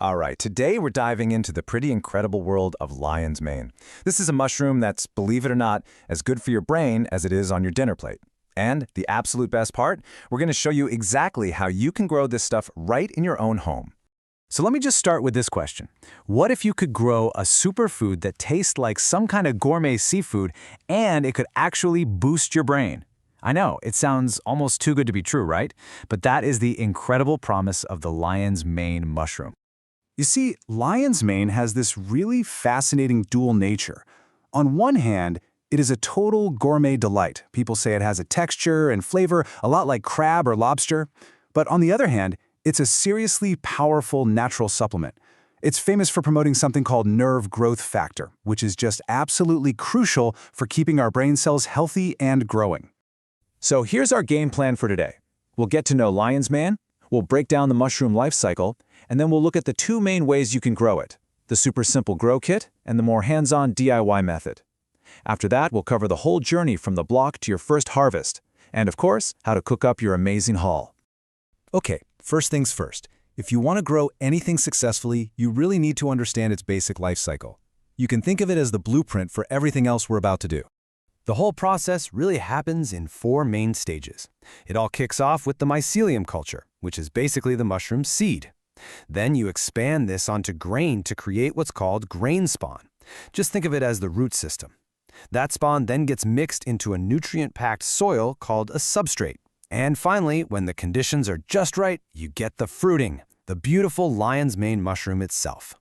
All right, today we're diving into the pretty incredible world of lion's mane. This is a mushroom that's, believe it or not, as good for your brain as it is on your dinner plate. And the absolute best part, we're going to show you exactly how you can grow this stuff right in your own home. So let me just start with this question. What if you could grow a superfood that tastes like some kind of gourmet seafood and it could actually boost your brain? I know, it sounds almost too good to be true, right? But that is the incredible promise of the lion's mane mushroom. You see, lion's mane has this really fascinating dual nature. On one hand, it is a total gourmet delight. People say it has a texture and flavor a lot like crab or lobster. But on the other hand, it's a seriously powerful natural supplement. It's famous for promoting something called nerve growth factor, which is just absolutely crucial for keeping our brain cells healthy and growing. So here's our game plan for today. We'll get to know lion's mane, we'll break down the mushroom life cycle, and then we'll look at the two main ways you can grow it, the super simple grow kit and the more hands-on DIY method. After that, we'll cover the whole journey from the block to your first harvest, and of course, how to cook up your amazing haul. Okay, first things first. If you want to grow anything successfully, you really need to understand its basic life cycle. You can think of it as the blueprint for everything else we're about to do. The whole process really happens in 4 main stages. It all kicks off with the mycelium culture, which is basically the mushroom's seed. Then you expand this onto grain to create what's called grain spawn. Just think of it as the root system. That spawn then gets mixed into a nutrient-packed soil called a substrate. And finally, when the conditions are just right, you get the fruiting, the beautiful lion's mane mushroom itself.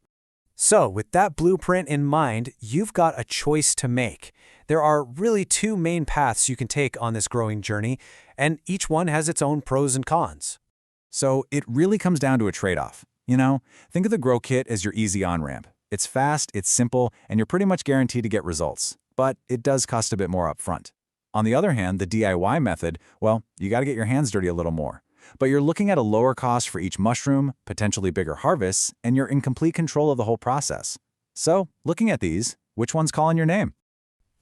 So, with that blueprint in mind, you've got a choice to make. There are really 2 main paths you can take on this growing journey, and each one has its own pros and cons. So it really comes down to a trade-off. You know, think of the grow kit as your easy on-ramp. It's fast, it's simple, and you're pretty much guaranteed to get results. But it does cost a bit more upfront. On the other hand, the DIY method, well, you got to get your hands dirty a little more. But you're looking at a lower cost for each mushroom, potentially bigger harvests, and you're in complete control of the whole process. So, looking at these, which one's calling your name?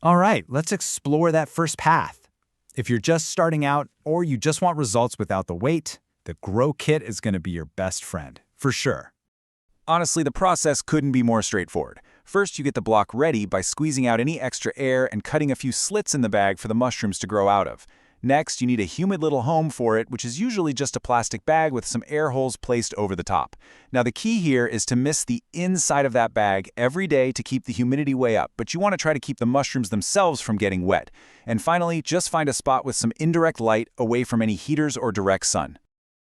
All right, let's explore that first path. If you're just starting out or you just want results without the wait, the grow kit is going to be your best friend, for sure. Honestly, the process couldn't be more straightforward. First, you get the block ready by squeezing out any extra air and cutting a few slits in the bag for the mushrooms to grow out of. Next, you need a humid little home for it, which is usually just a plastic bag with some air holes placed over the top. Now, the key here is to mist the inside of that bag every day to keep the humidity way up, but you want to try to keep the mushrooms themselves from getting wet. And finally, just find a spot with some indirect light away from any heaters or direct sun.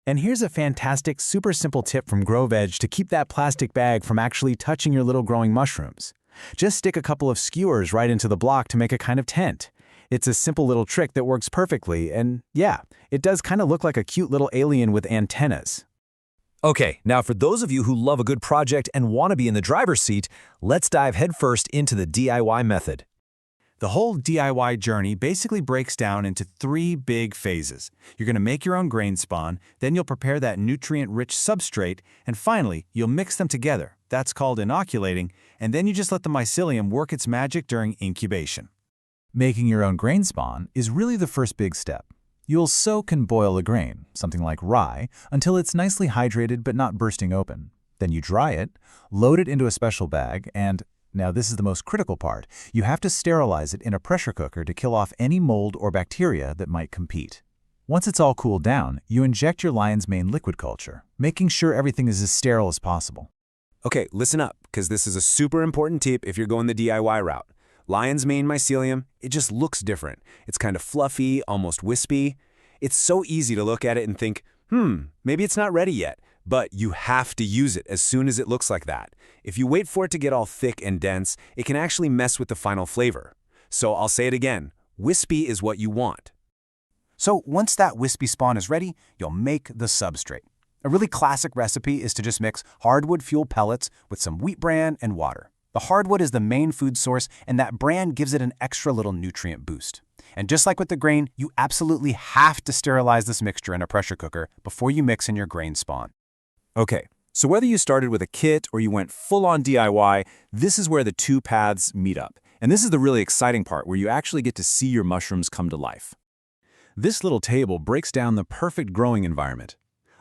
And here's a fantastic, super simple tip from GrowVeg to keep that plastic bag from actually touching your little growing mushrooms. Just stick a couple of skewers right into the block to make a kind of tent. It's a simple little trick that works perfectly, and yeah, it does kind of look like a cute little alien with antennas. Okay, now for those of you who love a good project and want to be in the driver's seat, let's dive headfirst into the DIY method. The whole DIY journey basically breaks down into 3 big phases. You're going to make your own grain spawn, then you'll prepare that nutrient-rich substrate, and finally, you'll mix them together. That's called inoculating, and then you just let the mycelium work its magic during incubation. Making your own grain spawn is really the first big step. You'll soak and boil the grain, something like rye, until it's nicely hydrated but not bursting open. Then you dry it, load it into a special bag, and now this is the most critical part. You have to sterilize it in a pressure cooker to kill off any mold or bacteria that might compete. Once it's all cooled down, you inject your lion's mane liquid culture, making sure everything is as sterile as possible. Okay, listen up, because this is a super important tip if you're going the DIY route. Lion's mane mycelium, it just looks different. It's kind of fluffy, almost wispy. It's so easy to look at it and think, maybe it's not ready yet. But you have to use it as soon as it looks like that. If you wait for it to get all thick and dense, it can actually mess with the final flavor. So I'll say it again, wispy is what you want. So once that wispy spawn is ready, you'll make the substrate. A really classic recipe is to just mix hardwood fuel pellets with some wheat bran and water. The hardwood is the main food source, and that bran gives it an extra little nutrient boost. And just like with the grain, you absolutely have to sterilize this mixture in a pressure cooker before you mix in your grain spawn. Okay, so whether you started with a kit or you went full-on DIY, this is where the 2 paths meet up. And this is the really exciting part where you actually get to see your mushrooms come to life. This little table breaks down the perfect growing environment.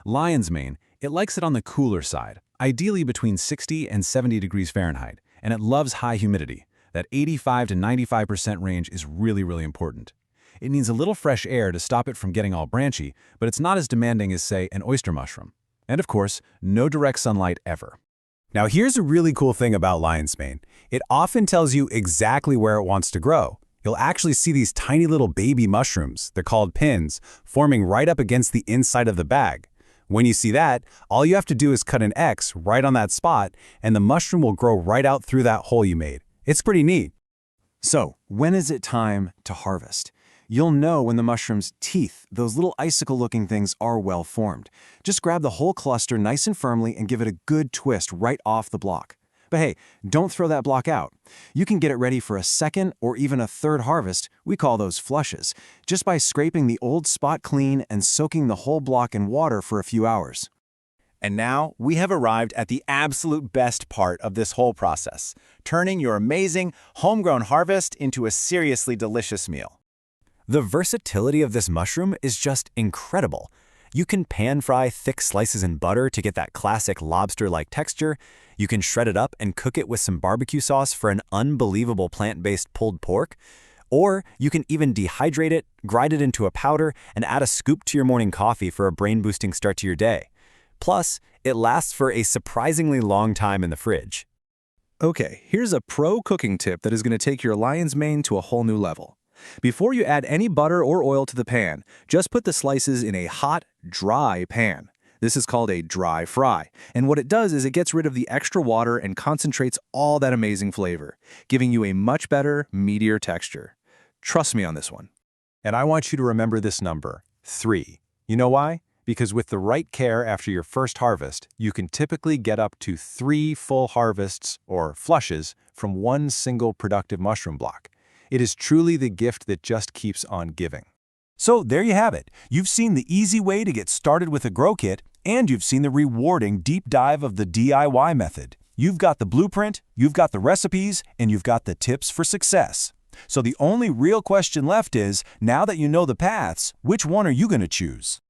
Lion's mane, it likes it on the cooler side, ideally between 60 and 70 degrees Fahrenheit, and it loves high humidity. That 85 to 95% range is really, really important. It needs a little fresh air to stop it from getting all branchy, but it's not as demanding as, say, an oyster mushroom. And of course, no direct sunlight ever. Now here's a really cool thing about lion's mane. It often tells you exactly where it wants to grow. You'll actually see these tiny little baby mushrooms, they're called pins, forming right up against the inside of the bag. When you see that, all you have to do is cut an X right on that spot, and the mushroom will grow right out through that hole you made. It's pretty neat. So, when is it time to harvest? You'll know when the mushroom's teeth, those little icicle-looking things, are well formed. Just grab the whole cluster nice and firmly and give it a good twist right off the block. But hey, don't throw that block out. You can get it ready for a second or even a third harvest, we call those flushes, just by scraping the old spot clean and soaking the whole block in water for a few hours. And now we have arrived at the absolute best part of this whole process, turning your amazing homegrown harvest into a seriously delicious meal. The versatility of this mushroom is just incredible. You can pan-fry thick slices in butter to get that classic lobster-like texture. You can shred it up and cook it with some barbecue sauce for an unbelievable plant-based pulled pork. Or you can even dehydrate it, grind it into a powder, and add a scoop to your morning coffee for a brain-boosting start to your day. Plus, it lasts for a surprisingly long time in the fridge. Okay, here's a pro cooking tip that is going to take your lion's mane to a whole new level. Before you add any butter or oil to the pan, just put the slices in a hot, dry pan. This is called a dry fry, and what it does is it gets rid of the extra water and concentrates all that amazing flavor, giving you a much better, meatier texture. Trust me on this one. And I want you to remember this number, 3. You know why? Because with the right care after your first harvest, you can typically get up to 3 full harvests, or flushes, from one single productive mushroom block. It is truly the gift that just keeps on giving. So there you have it. You've seen the easy way to get started with a grow kit, and you've seen the rewarding deep dive of the DIY method. You've got the blueprint, you've got the recipes, and you've got the tips for success. So the only real question left is, now that you know the paths, which one are you going to choose?